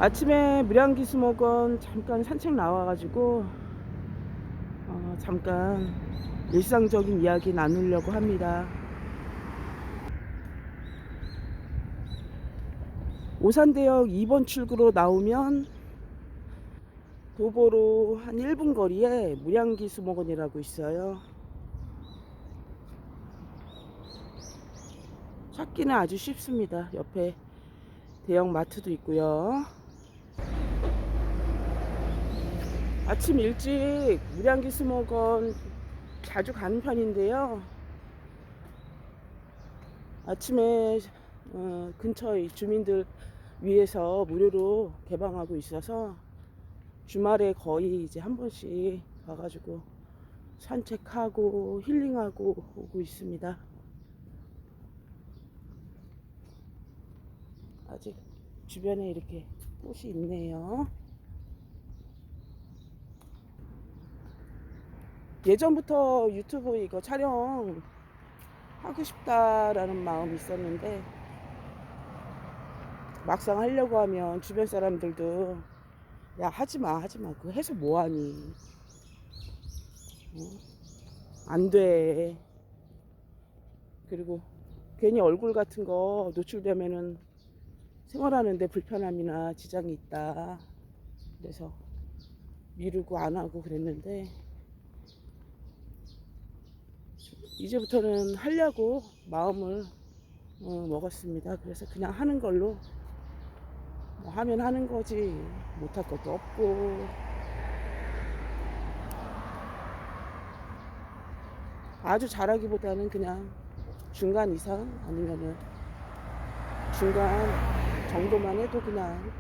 아침에 무량기수목원 잠깐 산책 나와가지고 잠깐 일상적인 이야기 나누려고 합니다. 오산대역 2번 출구로 나오면 도보로 한 1분 거리에 무량기수목원이라고 있어요. 찾기는 아주 쉽습니다. 옆에 대형 마트도 있고요. 아침 일찍 무량기수목원 자주 가는 편인데요. 아침에 근처의 주민들 위해서 무료로 개방하고 있어서 주말에 거의 이제 한 번씩 가가지고 산책하고 힐링하고 오고 있습니다. 아직 주변에 이렇게 꽃이 있네요. 예전부터 유튜브 이거 촬영 하고 싶다라는 마음이 있었는데 막상 하려고 하면 주변 사람들도 야 하지마 그거 해서 뭐하니, 안돼. 그리고 괜히 얼굴 같은 거 노출되면은 생활하는데 불편함이나 지장이 있다, 그래서 미루고 안 하고 그랬는데 이제부터는 하려고 마음을 먹었습니다. 그래서 그냥 하는 걸로, 뭐 하면 하는 거지 못할 것도 없고, 아주 잘하기보다는 그냥 중간 이상 아니면은 중간 정도만 해도 그냥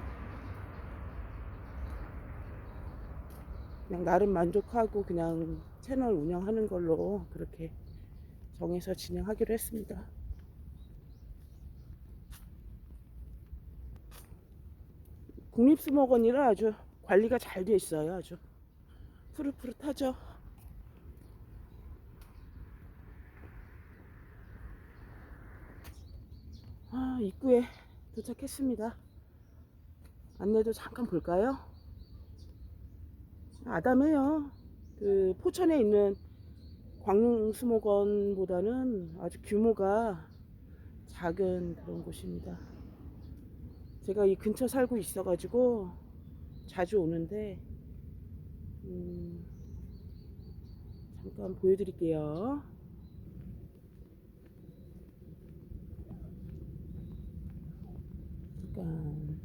나름 만족하고 그냥 채널 운영하는 걸로 그렇게 정해서 진행하기로 했습니다. 국립수목원이라 아주 관리가 잘 돼 있어요. 아주 푸릇푸릇하죠. 입구에 도착했습니다. 안내도 잠깐 볼까요? 아담해요. 그 포천에 있는 광릉수목원보다는 아주 규모가 작은 그런 곳입니다. 제가 이 근처 살고 있어가지고 자주 오는데 잠깐 보여드릴게요. 잠깐.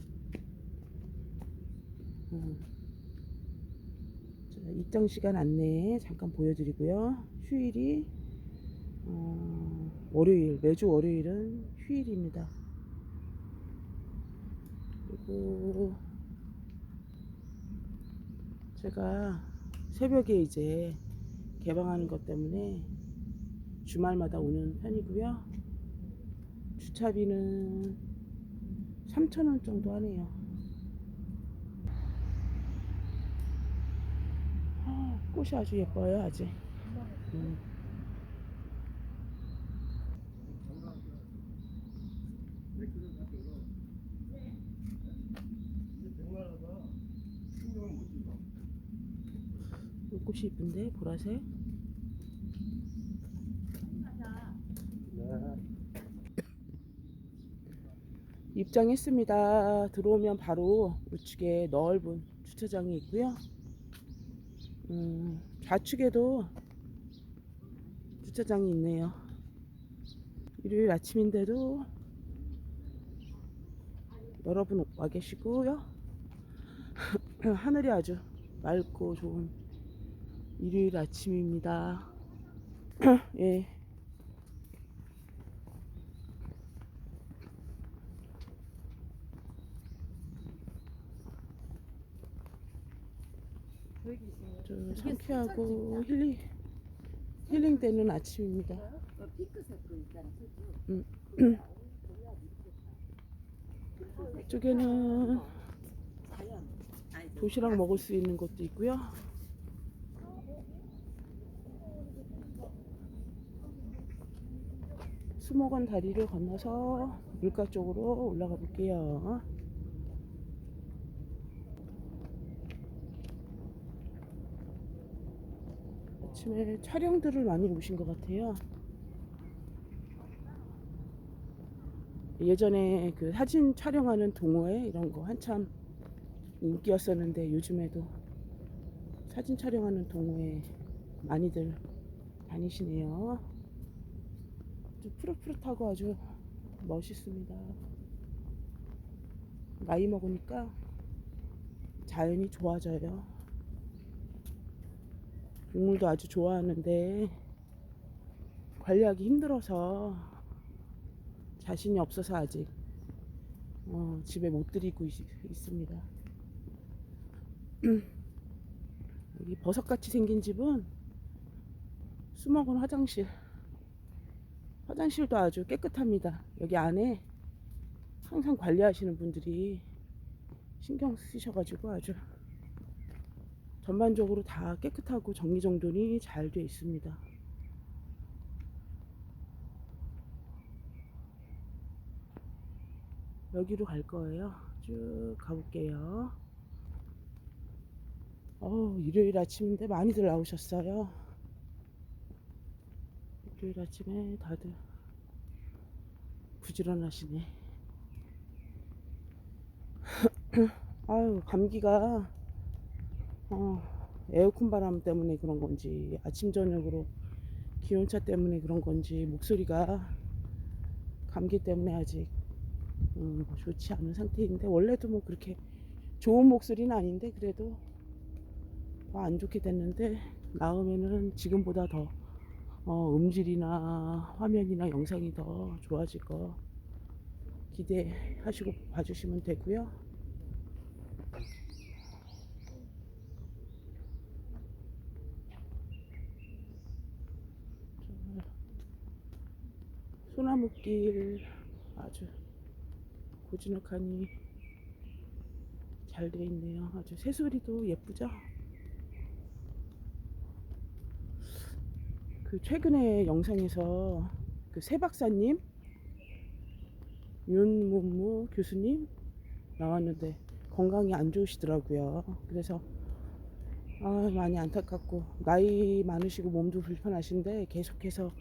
자, 입장 시간 안내 잠깐 보여드리고요. 휴일이 월요일, 매주 월요일은 휴일입니다. 그리고 제가 새벽에 이제 개방하는 것 때문에 주말마다 오는 편이고요. 주차비는 3,000원 정도 하네요. 꽃이 아주 예뻐요. 아직 이 꽃이 이쁜데, 보라색. 입장했습니다. 들어오면 바로 우측에 넓은 주차장이 있고요. 좌측에도 주차장이 있네요. 일요일 아침인데도 여러분 와 계시고요. 하늘이 아주 맑고 좋은 일요일 아침입니다. 예. 좀 상쾌하고 힐링되는 아침입니다. 이쪽에는 도시락 먹을 수 있는 것도 있고요. 수목원 다리를 건너서 물가 쪽으로 올라가 볼게요. 아침에 촬영들을 많이 오신 것 같아요. 예전에 그 사진 촬영하는 동호회 이런 거 한참 인기였었는데 요즘에도 사진 촬영하는 동호회 많이들 다니시네요. 아주 푸릇푸릇하고 아주 멋있습니다. 나이 먹으니까 자연이 좋아져요. 동물도 아주 좋아하는데 관리하기 힘들어서 자신이 없어서 아직 집에 못 들이고 있습니다. 여기 버섯같이 생긴 집은 수목원 화장실. 화장실도 아주 깨끗합니다. 여기 안에 항상 관리하시는 분들이 신경 쓰셔가지고 아주 전반적으로 다 깨끗하고 정리정돈이 잘 돼 있습니다. 여기로 갈 거예요. 쭉 가볼게요. 일요일 아침인데 많이들 나오셨어요. 일요일 아침에 다들 부지런하시네. 아유, 감기가 에어컨 바람 때문에 그런 건지 아침 저녁으로 기온차 때문에 그런 건지 목소리가 감기 때문에 아직 좋지 않은 상태인데, 원래도 뭐 그렇게 좋은 목소리는 아닌데 그래도 안 좋게 됐는데 나오면은 지금보다 더 음질이나 화면이나 영상이 더 좋아질 거 기대하시고 봐주시면 되고요. 소나무길 아주 고즈넉하니 잘 돼 있네요. 아주 새소리도 예쁘죠. 그 최근에 영상에서 그 새 박사님 윤문무 교수님 나왔는데 건강이 안 좋으시더라고요. 그래서 많이 안타깝고, 나이 많으시고 몸도 불편하신데 계속해서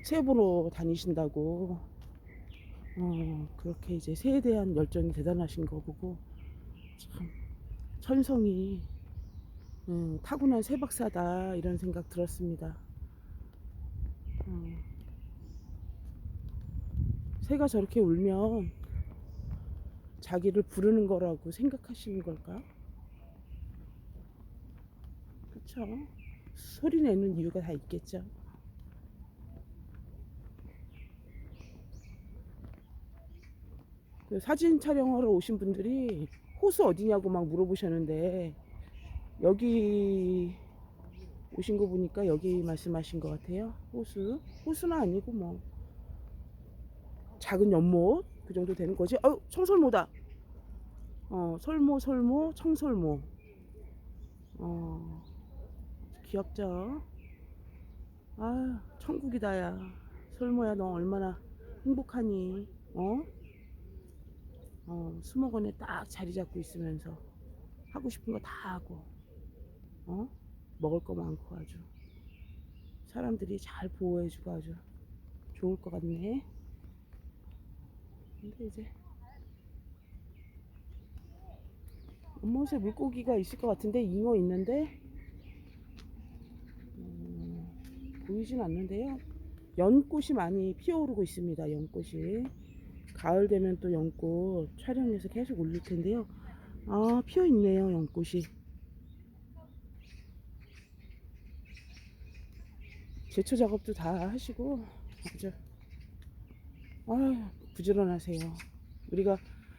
새 보러 다니신다고, 그렇게 이제 새에 대한 열정이 대단하신 거 보고 참 천성이 타고난 새 박사다 이런 생각 들었습니다. 새가 저렇게 울면 자기를 부르는 거라고 생각하시는 걸까? 그쵸? 소리 내는 이유가 다 있겠죠. 그 사진 촬영하러 오신 분들이 호수 어디냐고 막 물어보셨는데, 여기 오신 거 보니까 여기 말씀하신 것 같아요. 호수는 아니고 뭐 작은 연못 그 정도 되는 거지. 청설모다. 설모 청설모. 귀엽죠. 천국이다 야. 설모야, 너 얼마나 행복하니. 수목원에 딱 자리 잡고 있으면서 하고 싶은 거 다 하고, 먹을 거 많고 아주 사람들이 잘 보호해주고 아주 좋을 것 같네. 근데 이제 연못에 물고기가 있을 것 같은데, 잉어 있는데 보이진 않는데요. 연꽃이 많이 피어오르고 있습니다. 연꽃이 가을 되면 또 연꽃 촬영해서 계속 올릴 텐데요. 피어 있네요. 연꽃이 제초 작업도 다 하시고 아주 부지런하세요. 우리가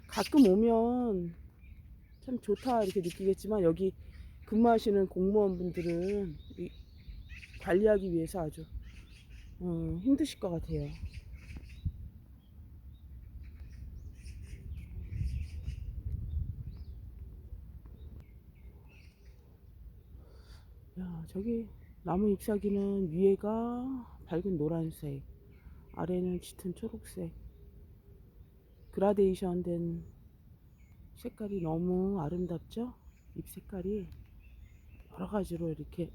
가끔 오면 참 좋다 이렇게 느끼겠지만, 여기 근무하시는 공무원분들은 관리하기 위해서 아주 힘드실 것 같아요. 야, 저기 나무 잎사귀는 위에가 밝은 노란색, 아래는 짙은 초록색, 그라데이션 된 색깔이 너무 아름답죠? 잎 색깔이 여러 가지로 이렇게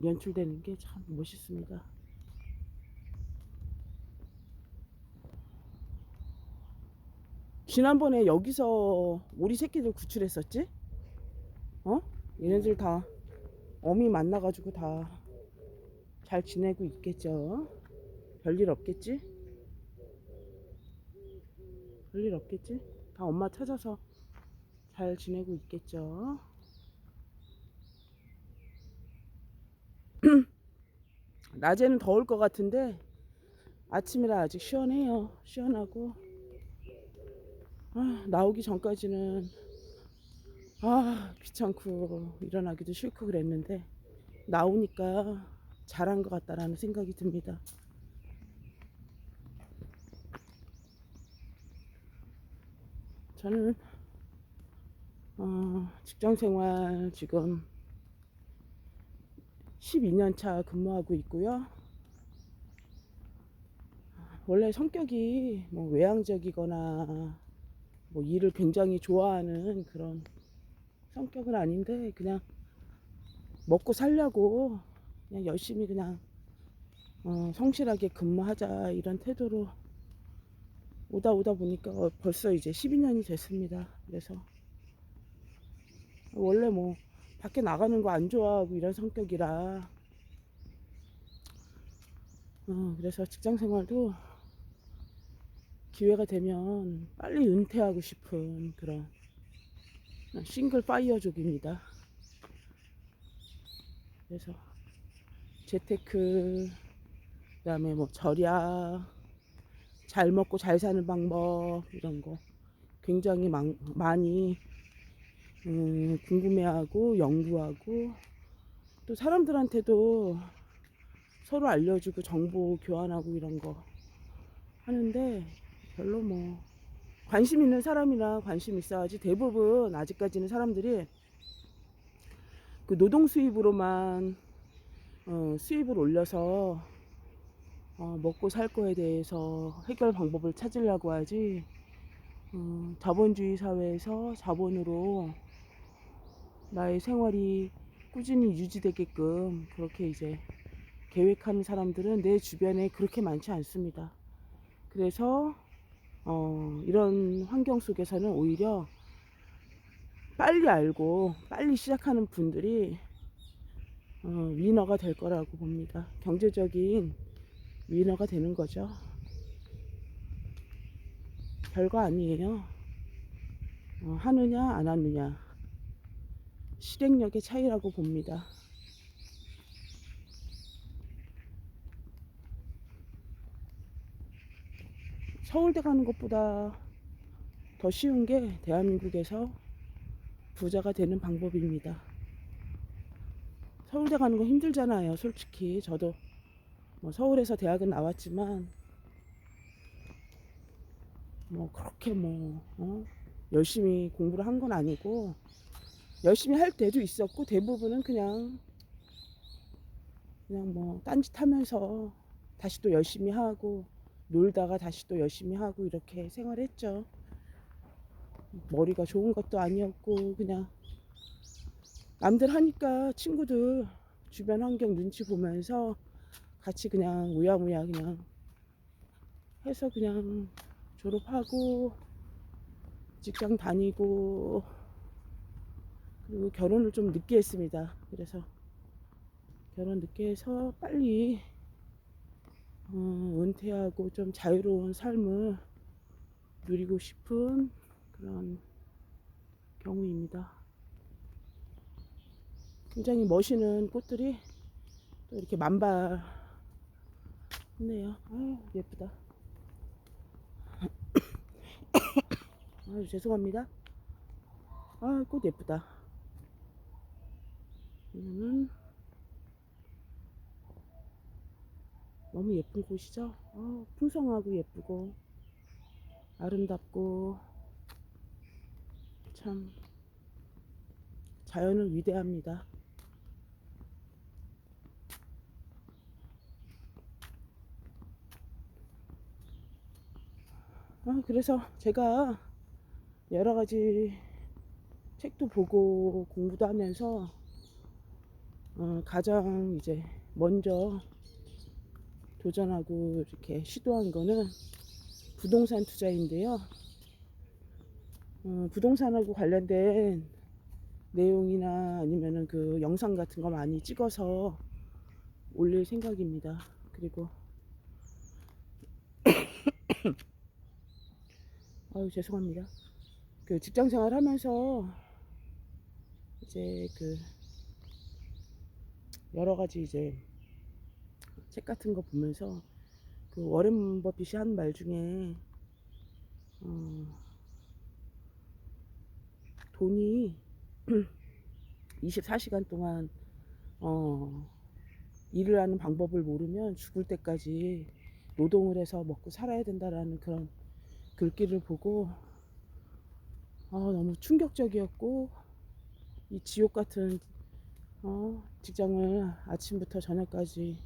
연출되는 게 참 멋있습니다. 지난번에 여기서 오리 새끼들 구출했었지? 어? 얘네들 다 어미 만나가지고 다 잘 지내고 있겠죠? 별일 없겠지? 별일 없겠지? 다 엄마 찾아서 잘 지내고 있겠죠? 낮에는 더울 것 같은데 아침이라 아직 시원해요. 시원하고 나오기 전까지는 귀찮고 일어나기도 싫고 그랬는데 나오니까 잘한 것 같다라는 생각이 듭니다. 저는 직장생활 지금 12년 차 근무하고 있고요. 원래 성격이 뭐 외향적이거나 뭐 일을 굉장히 좋아하는 그런 성격은 아닌데 그냥 먹고 살려고 그냥 열심히 그냥 성실하게 근무하자 이런 태도로 오다 보니까 벌써 이제 12년이 됐습니다. 그래서 원래 뭐 밖에 나가는 거 안 좋아하고 이런 성격이라 그래서 직장 생활도 기회가 되면 빨리 은퇴하고 싶은 그런 싱글 파이어족입니다. 그래서 재테크 그다음에 뭐 절약 잘 먹고 잘 사는 방법 이런 거 굉장히 많이 궁금해하고 연구하고 또 사람들한테도 서로 알려주고 정보 교환하고 이런 거 하는데 별로 뭐 관심 있는 사람이나 관심 있어야지 대부분 아직까지는 사람들이 그 노동 수입으로만 수입을 올려서 먹고 살 거에 대해서 해결 방법을 찾으려고 하지 자본주의 사회에서 자본으로 나의 생활이 꾸준히 유지되게끔 그렇게 이제 계획하는 사람들은 내 주변에 그렇게 많지 않습니다. 그래서 이런 환경 속에서는 오히려 빨리 알고 빨리 시작하는 분들이 위너가 될 거라고 봅니다. 경제적인 위너가 되는 거죠. 별거 아니에요. 하느냐 안 하느냐 실행력의 차이라고 봅니다. 서울대 가는 것보다 더 쉬운 게 대한민국에서 부자가 되는 방법입니다. 서울대 가는 거 힘들잖아요. 솔직히 저도 뭐 서울에서 대학은 나왔지만 뭐 그렇게 뭐 열심히 공부를 한 건 아니고 열심히 할 때도 있었고 대부분은 그냥 뭐 딴짓 하면서 다시 또 열심히 하고 놀다가 다시 또 열심히 하고 이렇게 생활했죠. 머리가 좋은 것도 아니었고 그냥 남들 하니까 친구들 주변 환경 눈치 보면서 같이 그냥 우야무야 그냥 해서 그냥 졸업하고 직장 다니고 그리고 결혼을 좀 늦게 했습니다. 그래서 결혼 늦게 해서 빨리 은퇴하고 좀 자유로운 삶을 누리고 싶은 그런 경우입니다. 굉장히 멋있는 꽃들이 또 이렇게 만발했네요. 아유 예쁘다. 아유 죄송합니다. 꽃 예쁘다. 이거는 너무 예쁜 곳이죠. 풍성하고 예쁘고 아름답고 참 자연은 위대합니다. 그래서 제가 여러 가지 책도 보고 공부도 하면서 가장 이제 먼저 도전하고 이렇게 시도한 거는 부동산 투자인데요. 부동산하고 관련된 내용이나 아니면은 그 영상 같은 거 많이 찍어서 올릴 생각입니다. 그리고 아유 죄송합니다. 그 직장 생활 하면서 이제 그 여러 가지 이제 책 같은 거 보면서 그 워렌 버핏이 한 말 중에 어, 돈이 24시간 동안 일을 하는 방법을 모르면 죽을 때까지 노동을 해서 먹고 살아야 된다라는 그런 글귀를 보고 너무 충격적이었고 이 지옥 같은 직장을 아침부터 저녁까지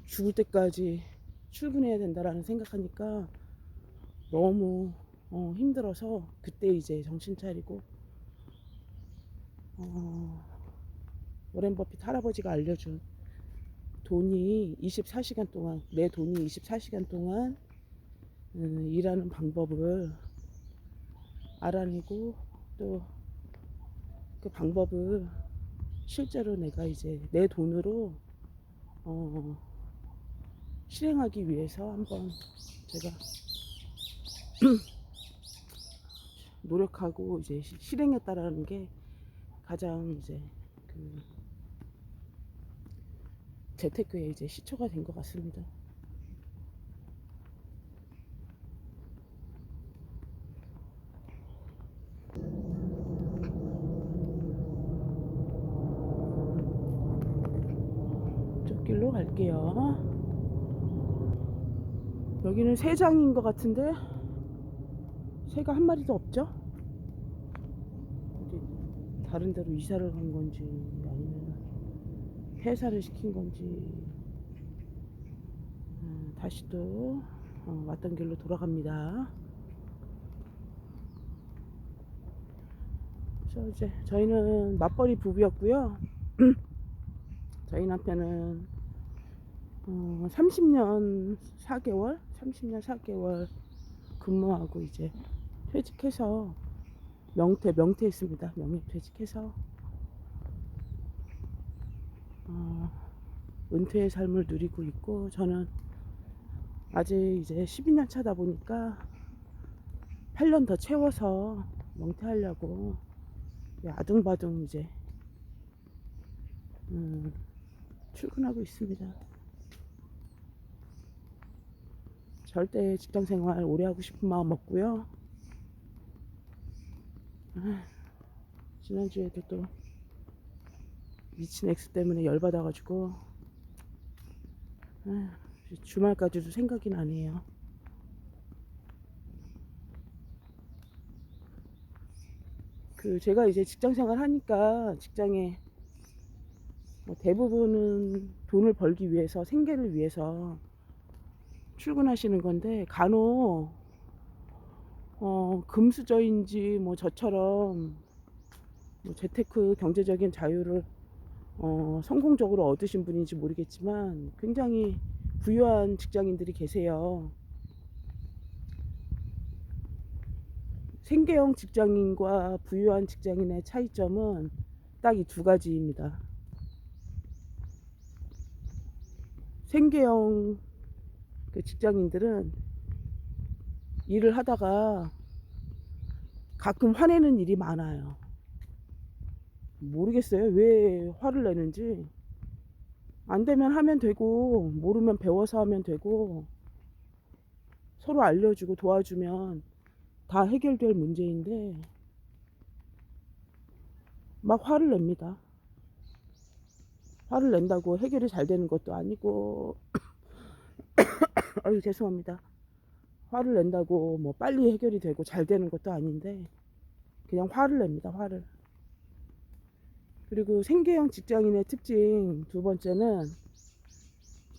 죽을 때까지 출근해야 된다라는 생각하니까 너무 힘들어서 그때 이제 정신 차리고 워렌 버핏 할아버지가 알려준 돈이 24시간 동안 내 돈이 24시간 동안 일하는 방법을 알아내고 또 그 방법을 실제로 내가 이제 내 돈으로 실행하기 위해서 한번 제가 노력하고 이제 실행했다라는 게 가장 이제 그 재테크의 이제 시초가 된 것 같습니다. 저 길로 갈게요. 여기는 새장인 것 같은데 새가 한 마리도 없죠? 어디 다른 데로 이사를 간 건지 아니면 폐사를 시킨 건지 다시 또 왔던 길로 돌아갑니다. 그래서 이제 저희는 맞벌이 부부였고요. 저희 남편은 30년 4개월 근무하고 이제 퇴직해서 명퇴했습니다. 명예퇴직해서 은퇴의 삶을 누리고 있고 저는 아직 이제 12년 차다 보니까 8년 더 채워서 명퇴하려고 아둥바둥 이제 출근하고 있습니다. 절대 직장생활 오래 하고 싶은 마음 없고요. 지난주에도 또 미친 엑스 때문에 열받아가지고 주말까지도 생각이 나네요. 그 제가 이제 직장생활 하니까 직장에 대부분은 돈을 벌기 위해서 생계를 위해서 출근하시는 건데 간혹 금수저인지 뭐 저처럼 뭐 재테크 경제적인 자유를 성공적으로 얻으신 분인지 모르겠지만 굉장히 부유한 직장인들이 계세요. 생계형 직장인과 부유한 직장인의 차이점은 딱 이 두 가지입니다. 생계형 그 직장인들은 일을 하다가 가끔 화내는 일이 많아요. 모르겠어요. 왜 화를 내는지. 안 되면 하면 되고, 모르면 배워서 하면 되고, 서로 알려주고 도와주면 다 해결될 문제인데, 막 화를 냅니다. 화를 낸다고 해결이 잘 되는 것도 아니고, 아유, 죄송합니다. 화를 낸다고 뭐 빨리 해결이 되고 잘 되는 것도 아닌데, 그냥 화를 냅니다, 화를. 그리고 생계형 직장인의 특징 두 번째는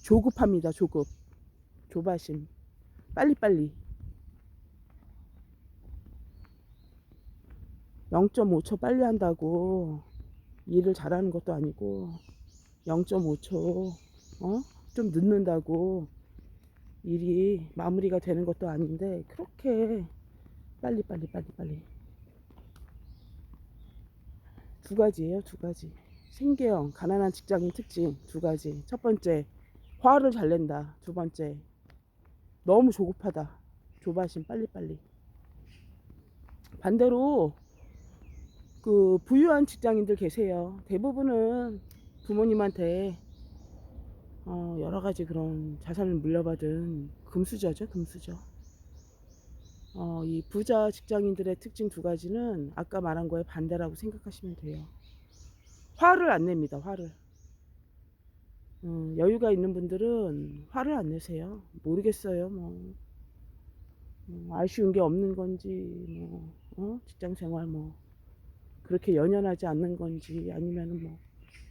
조급합니다. 조바심. 빨리빨리 0.5초 빨리 한다고 일을 잘하는 것도 아니고 0.5초 좀 늦는다고 일이 마무리가 되는 것도 아닌데 그렇게 빨리 두 가지예요. 두 가지. 생계형 가난한 직장인 특징 두 가지. 첫 번째, 화를 잘 낸다. 두 번째, 너무 조급하다. 조바심 빨리빨리. 반대로 그 부유한 직장인들 계세요. 대부분은 부모님한테 여러 가지 그런 자산을 물려받은 금수저죠, 금수저. 이 부자 직장인들의 특징 두 가지는 아까 말한 거에 반대라고 생각하시면 돼요. 화를 안 냅니다, 화를. 여유가 있는 분들은 화를 안 내세요. 모르겠어요, 뭐. 아쉬운 게 없는 건지, 뭐, 직장 생활 뭐, 그렇게 연연하지 않는 건지, 아니면 뭐,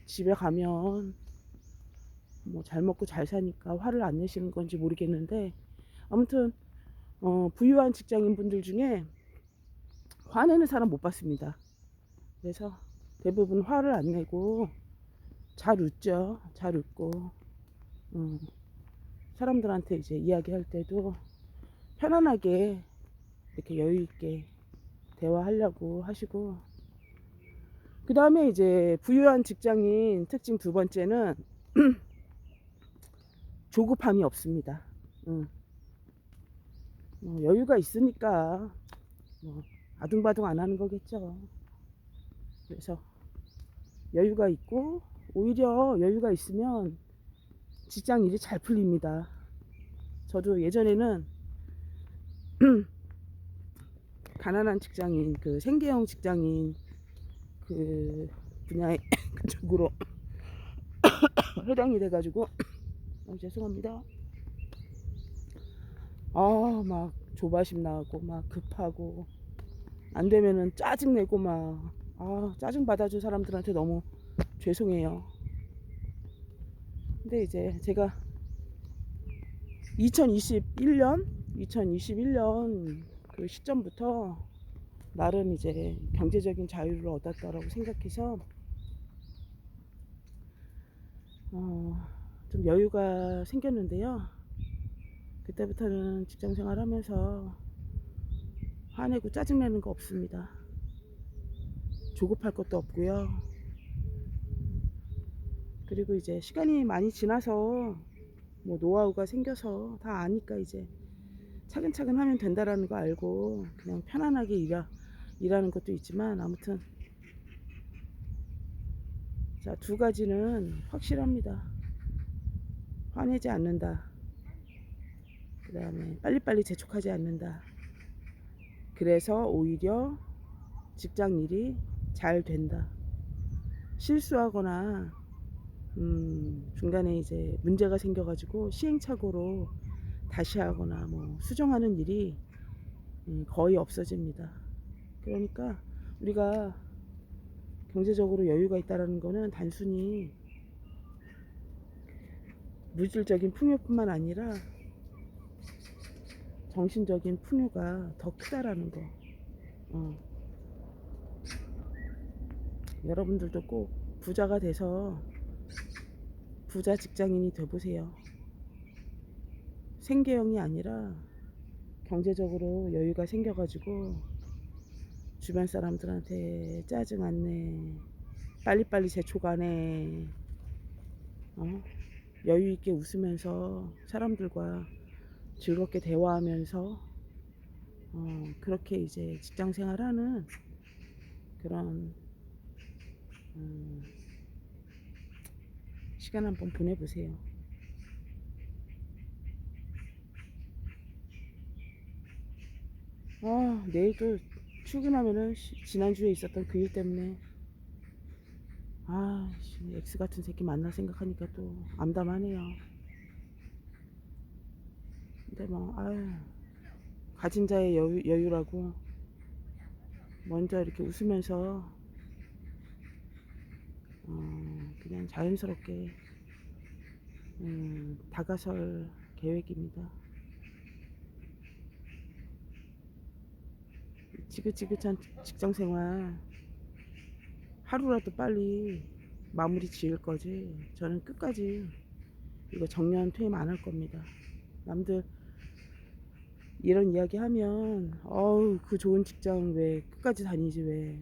집에 가면 뭐, 잘 먹고 잘 사니까 화를 안 내시는 건지 모르겠는데, 아무튼, 부유한 직장인 분들 중에 화내는 사람 못 봤습니다. 그래서 대부분 화를 안 내고, 잘 웃죠. 잘 웃고, 음, 사람들한테 이제 이야기할 때도 편안하게 이렇게 여유 있게 대화하려고 하시고, 그 다음에 이제 부유한 직장인 특징 두 번째는 조급함이 없습니다. 여유가 있으니까 뭐 아둥바둥 안 하는 거겠죠. 그래서 여유가 있고, 오히려 여유가 있으면 직장 일이 잘 풀립니다. 저도 예전에는 가난한 직장인, 그 생계형 직장인 그 분야에 그쪽으로 해당이 돼가지고 죄송합니다. 막 조바심 나고 막 급하고 안 되면은 짜증 내고 막 짜증 받아준 사람들한테 너무 죄송해요. 근데 이제 제가 2021년 그 시점부터 나름 이제 경제적인 자유를 얻었다라고 생각해서 좀 여유가 생겼는데요. 그때부터는 직장 생활하면서 화내고 짜증내는 거 없습니다. 조급할 것도 없고요. 그리고 이제 시간이 많이 지나서 뭐 노하우가 생겨서 다 아니까 이제 차근차근 하면 된다라는 거 알고 그냥 편안하게 일하는 것도 있지만, 아무튼 자, 두 가지는 확실합니다. 화내지 않는다. 그 다음에 빨리빨리 재촉하지 않는다. 그래서 오히려 직장 일이 잘 된다. 실수하거나 중간에 이제 문제가 생겨가지고 시행착오로 다시 하거나 뭐 수정하는 일이 거의 없어집니다. 그러니까 우리가 경제적으로 여유가 있다라는 거는 단순히 물질적인 풍요뿐만 아니라 정신적인 풍요가 더 크다라는 거. 여러분들도 꼭 부자가 돼서 부자 직장인이 돼보세요. 생계형이 아니라 경제적으로 여유가 생겨가지고 주변 사람들한테 짜증 안 내, 빨리빨리 재촉 안 해, 여유 있게 웃으면서 사람들과 즐겁게 대화하면서 그렇게 이제 직장 생활하는 그런 시간 한번 보내보세요. 내일 또 출근하면은 지난주에 있었던 그 일 때문에 X 같은 새끼 만나 생각하니까 또 암담하네요. 근데 뭐 가진 자의 여유라고 먼저 이렇게 웃으면서 그냥 자연스럽게 다가설 계획입니다. 지긋지긋한 직장생활 하루라도 빨리 마무리 지을 거지. 저는 끝까지 이거 정년 퇴임 안 할 겁니다. 남들 이런 이야기 하면 어우 그 좋은 직장 왜 끝까지 다니지 왜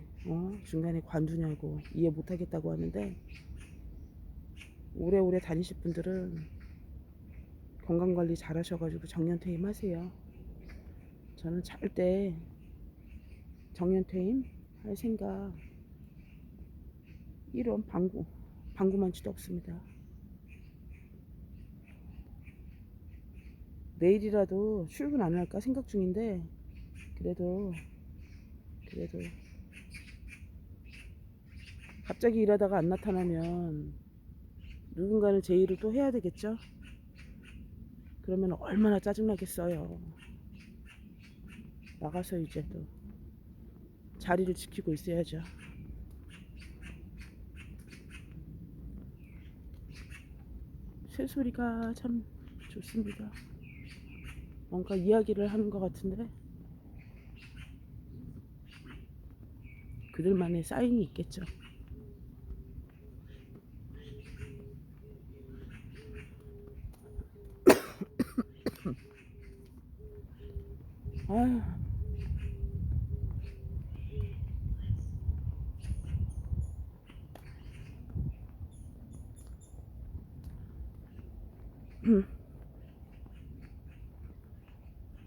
중간에 관두냐고 이해 못 하겠다고 하는데, 오래오래 다니실 분들은 건강관리 잘 하셔가지고 정년 퇴임하세요. 저는 절대 정년 퇴임 할 생각 1원 방구만치도 없습니다. 내일이라도 출근 안 할까 생각 중인데, 그래도 갑자기 일하다가 안 나타나면 누군가는 제 일을 또 해야 되겠죠. 그러면 얼마나 짜증나겠어요. 나가서 이제 또 자리를 지키고 있어야죠. 새소리가 참 좋습니다. 뭔가 이야기를 하는 것 같은데 그들만의 사인이 있겠죠.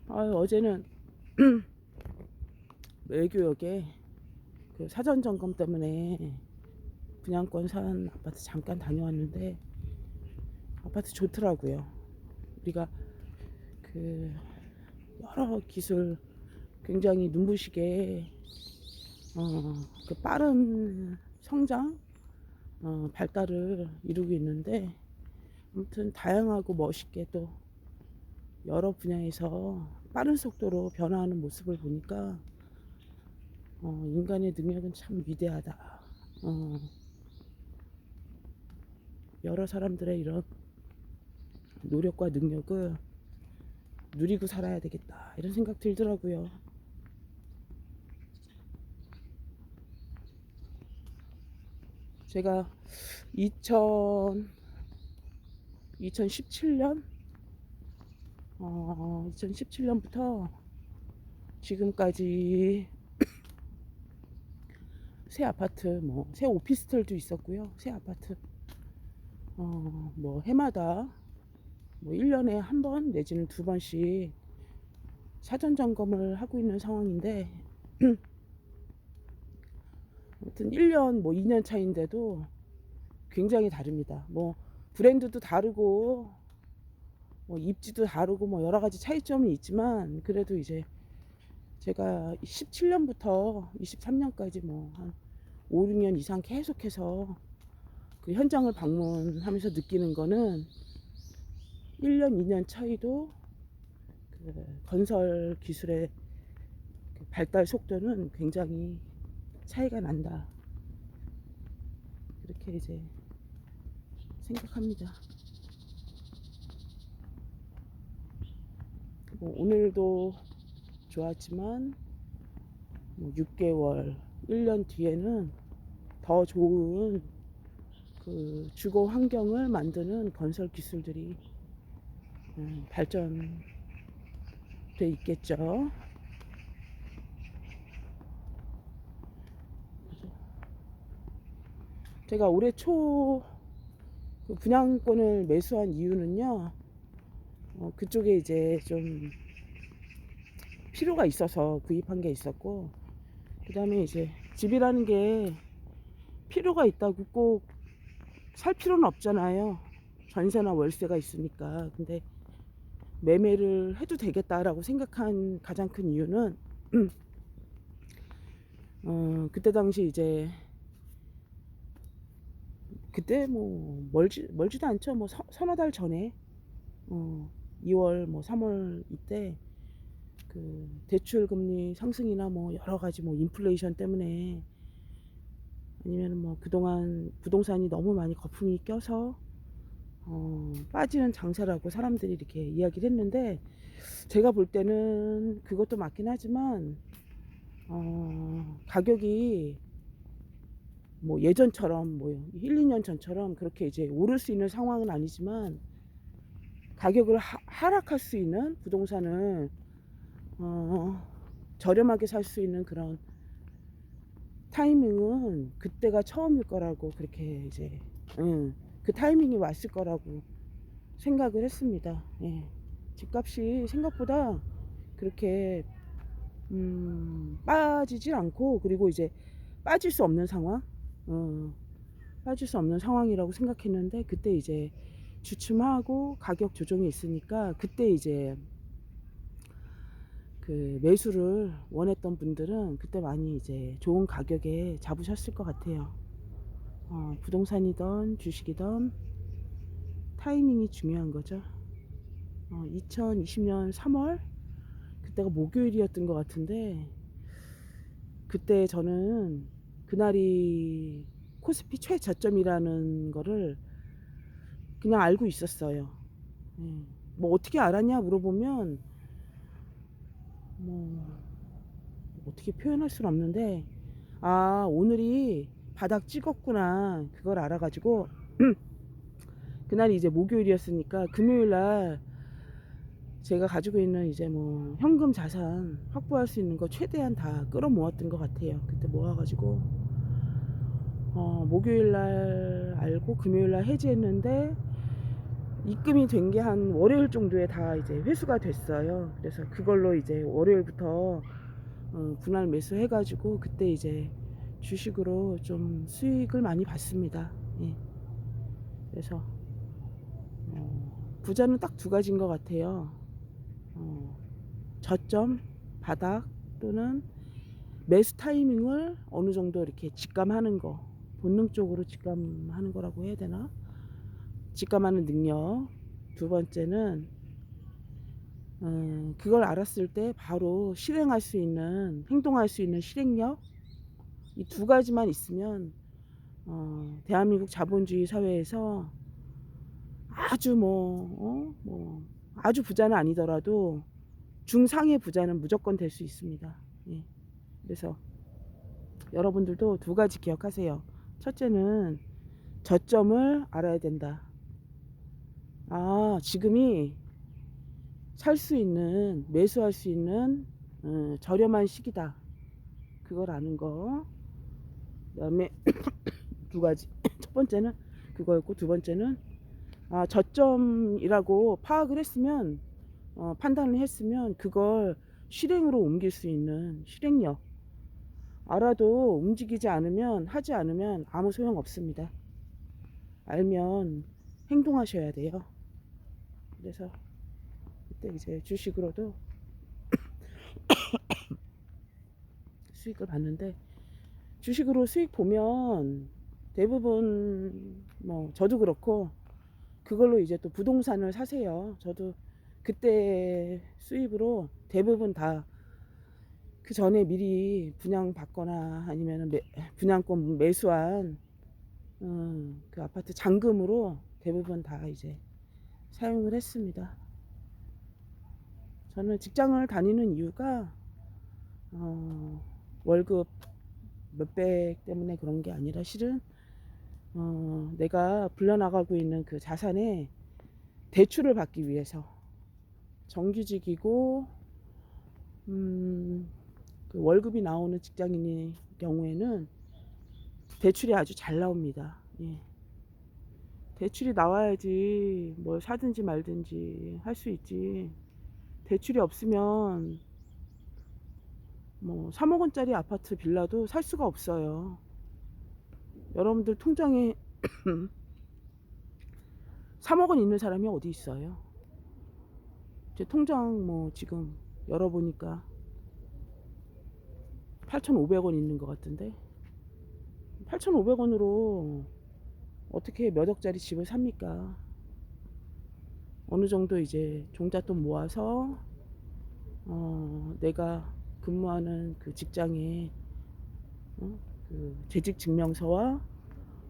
아휴, 어제는 외교역에 그 사전 점검 때문에 분양권 산 아파트 잠깐 다녀왔는데 아파트 좋더라고요. 우리가 그 여러 기술 굉장히 눈부시게 그 빠른 성장 발달을 이루고 있는데, 아무튼 다양하고 멋있게 또 여러 분야에서 빠른 속도로 변화하는 모습을 보니까 인간의 능력은 참 위대하다. 여러 사람들의 이런 노력과 능력을 누리고 살아야 되겠다 이런 생각 들더라고요. 제가 2017년 2017년부터 지금까지 새 아파트 새 오피스텔도 있었고요. 새 아파트 해마다 1년에 한 번 내지는 두 번씩 사전 점검을 하고 있는 상황인데, 아무튼 1년 2년 차인데도 굉장히 다릅니다. 브랜드도 다르고 입지도 다르고 여러 가지 차이점이 있지만, 그래도 이제 제가 17년부터 23년까지 한 5, 6년 이상 계속해서 그 현장을 방문하면서 느끼는 거는 1년, 2년 차이도 그 건설 기술의 그 발달 속도는 굉장히 차이가 난다. 그렇게 이제 생각합니다. 오늘도 좋았지만 6개월, 1년 뒤에는 더 좋은 그 주거 환경을 만드는 건설 기술들이 발전돼 있겠죠. 제가 올해 초 그 분양권을 매수한 이유는요, 그쪽에 이제 좀 필요가 있어서 구입한 게 있었고, 그 다음에 이제 집이라는 게 필요가 있다고 꼭 살 필요는 없잖아요. 전세나 월세가 있으니까. 근데 매매를 해도 되겠다라고 생각한 가장 큰 이유는 그때 당시 이제 그때 멀지도 않죠. 서너 달 전에 2월 3월 이때 그 대출 금리 상승이나 여러 가지 인플레이션 때문에, 아니면 그동안 부동산이 너무 많이 거품이 껴서 빠지는 장세라고 사람들이 이렇게 이야기를 했는데, 제가 볼 때는 그것도 맞긴 하지만 가격이 뭐 예전처럼 뭐 1, 2년 전처럼 그렇게 이제 오를 수 있는 상황은 아니지만 가격을 하락할 수 있는 부동산을 저렴하게 살 수 있는 그런 타이밍은 그때가 처음일 거라고 그렇게 이제 그 타이밍이 왔을 거라고 생각을 했습니다. 예. 집값이 생각보다 그렇게 빠지질 않고, 그리고 이제 빠질 수 없는 상황, 빠질 수 없는 상황이라고 생각했는데 그때 이제 주춤하고 가격 조정이 있으니까 그때 이제 그 매수를 원했던 분들은 그때 많이 이제 좋은 가격에 잡으셨을 것 같아요. 부동산이든 주식이든 타이밍이 중요한 거죠. 2020년 3월 그때가 목요일이었던 것 같은데 그때 저는 그날이 코스피 최저점이라는 거를 그냥 알고 있었어요. 예. 뭐 어떻게 알았냐 물어보면 뭐 어떻게 표현할 수는 없는데, 아 오늘이 바닥 찍었구나 그걸 알아가지고 그날이 이제 목요일이었으니까 금요일날 제가 가지고 있는 이제 뭐 현금 자산 확보할 수 있는 거 최대한 다 끌어모았던 것 같아요. 그때 모아가지고 목요일날 알고 금요일날 해지했는데 입금이 된 게 한 월요일 정도에 다 이제 회수가 됐어요. 그래서 그걸로 이제 월요일부터 분할 매수 해가지고 그때 이제 주식으로 좀 수익을 많이 봤습니다. 예. 그래서 부자는 딱 두 가지인 것 같아요. 저점, 바닥 또는 매수 타이밍을 어느 정도 이렇게 직감하는 거, 본능적으로 직감하는 거라고 해야 되나? 직감하는 능력. 두 번째는 그걸 알았을 때 바로 실행할 수 있는, 행동할 수 있는 실행력. 이 두 가지만 있으면 대한민국 자본주의 사회에서 아주 뭐 아주 부자는 아니더라도 중상의 부자는 무조건 될 수 있습니다. 예. 그래서 여러분들도 두 가지 기억하세요. 첫째는 저점을 알아야 된다. 지금이 살 수 있는, 매수할 수 있는 저렴한 시기다. 그걸 아는 거. 그다음에 두 가지. 첫 번째는 그거였고, 두 번째는 저점이라고 파악을 했으면, 판단을 했으면 그걸 실행으로 옮길 수 있는 실행력. 알아도 움직이지 않으면, 하지 않으면 아무 소용 없습니다. 알면 행동하셔야 돼요. 그래서 그때 이제 주식으로도 수익을 봤는데, 주식으로 수익 보면 대부분 뭐 저도 그렇고 그걸로 이제 또 부동산을 사세요. 저도 그때 수입으로 대부분 다 그 전에 미리 분양 받거나 아니면 분양권 매수한 그 아파트 잔금으로 대부분 다 이제 사용을 했습니다. 저는 직장을 다니는 이유가 월급 몇백 때문에 그런 게 아니라 실은 내가 불려나가고 있는 그 자산에 대출을 받기 위해서. 정규직이고 그 월급이 나오는 직장인의 경우에는 대출이 아주 잘 나옵니다. 예. 대출이 나와야지 뭘 사든지 말든지 할 수 있지. 대출이 없으면 뭐 3억 원짜리 아파트 빌라도 살 수가 없어요. 여러분들 통장에 3억 원 있는 사람이 어디 있어요? 제 통장 뭐 지금 열어보니까 8,500원 있는 것 같은데, 8,500원으로 어떻게 몇 억짜리 집을 삽니까? 어느 정도 이제 종잣돈 모아서 내가 근무하는 그 직장에 그 재직 증명서와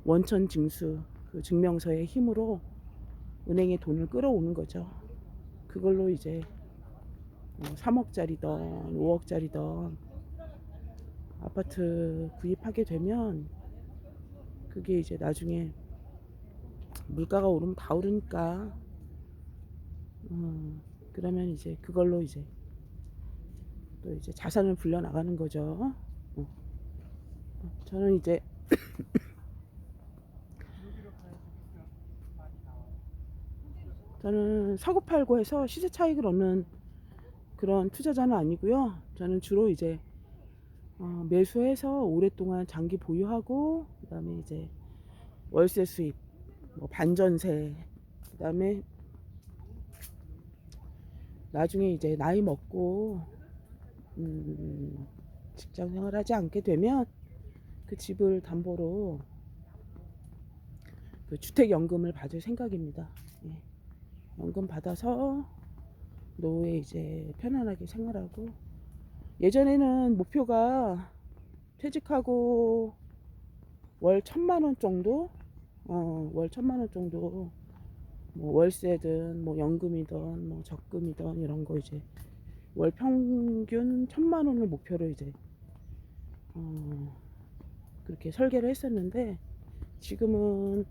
원천 징수 그 증명서의 힘으로 은행에 돈을 끌어오는 거죠. 그걸로 이제 3억짜리든 5억짜리든 아파트 구입하게 되면 그게 이제 나중에 물가가 오르면 다 오르니까 그러면 이제 그걸로 이제 또 이제 자산을 불려 나가는 거죠. 저는 이제 저는 사고 팔고 해서 시세 차익을 얻는 그런 투자자는 아니고요. 저는 주로 이제 매수해서 오랫동안 장기 보유하고 그다음에 이제 월세 수입, 뭐 반전세, 그다음에 나중에 이제 나이 먹고 직장 생활하지 않게 되면 그 집을 담보로 그 주택연금을 받을 생각입니다. 예. 연금 받아서 노후에 이제 편안하게 생활하고 예전에는 목표가 퇴직하고 월 1,000만 원 정도 월 1,000만 원 정도 뭐 월세든 뭐 연금이든 뭐 적금이든 이런 거 이제 월 평균 1,000만 원을 목표로 이제 그렇게 설계를 했었는데 지금은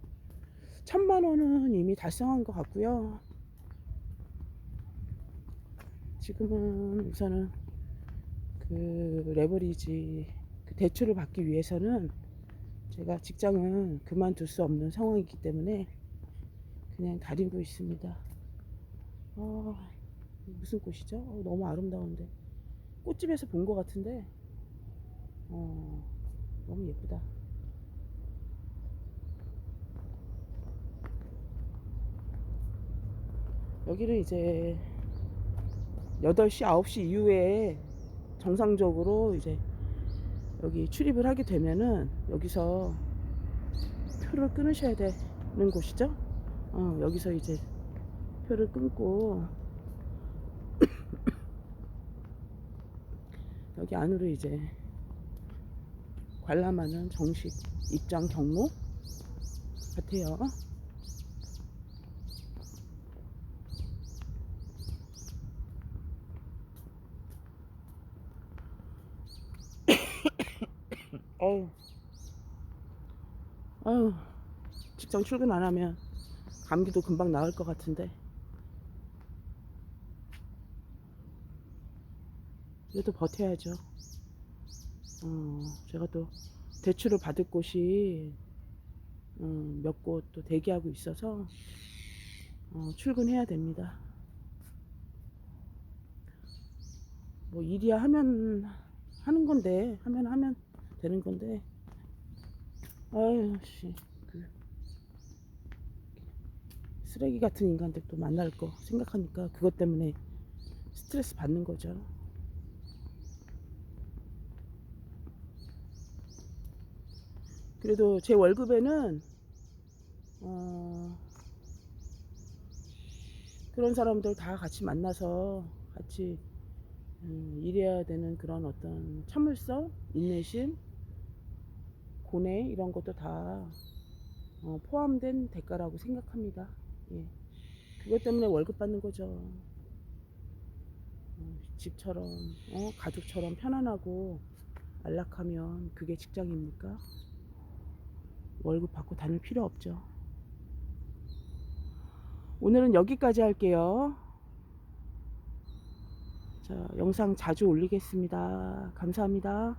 1,000만 원은 이미 달성한 것 같고요. 지금은 우선은 그 레버리지 그 대출을 받기 위해서는 제가 직장은 그만둘 수 없는 상황이기 때문에 그냥 다니고 있습니다. 무슨 꽃이죠? 너무 아름다운데 꽃집에서 본 것 같은데 너무 예쁘다. 여기를 이제 8시, 9시 이후에 정상적으로 이제 여기 출입을 하게 되면은 여기서 표를 끊으셔야 되는 곳이죠. 여기서 이제 표를 끊고 여기 안으로 이제 관람하는 정식 입장 경로 같아요. 어우, 아유, 직장 출근 안 하면 감기도 금방 나을 것 같은데 그래도 버텨야죠. 제가 또 대출을 받을 곳이 몇 곳 또 대기하고 있어서 출근해야 됩니다. 뭐 일이야 하면 하는 건데 하면 되는 건데 아유 씨, 그 쓰레기 같은 인간들 또 만날 거 생각하니까 그것 때문에 스트레스 받는 거죠. 그래도 제 월급에는 그런 사람들 다 같이 만나서 같이 일해야 되는 그런 어떤 참을성, 인내심, 고뇌 이런 것도 다 포함된 대가라고 생각합니다. 예. 그것 때문에 월급 받는 거죠. 집처럼 가족처럼 편안하고 안락하면 그게 직장입니까? 월급 받고 다닐 필요 없죠. 오늘은 여기까지 할게요. 자, 영상 자주 올리겠습니다. 감사합니다.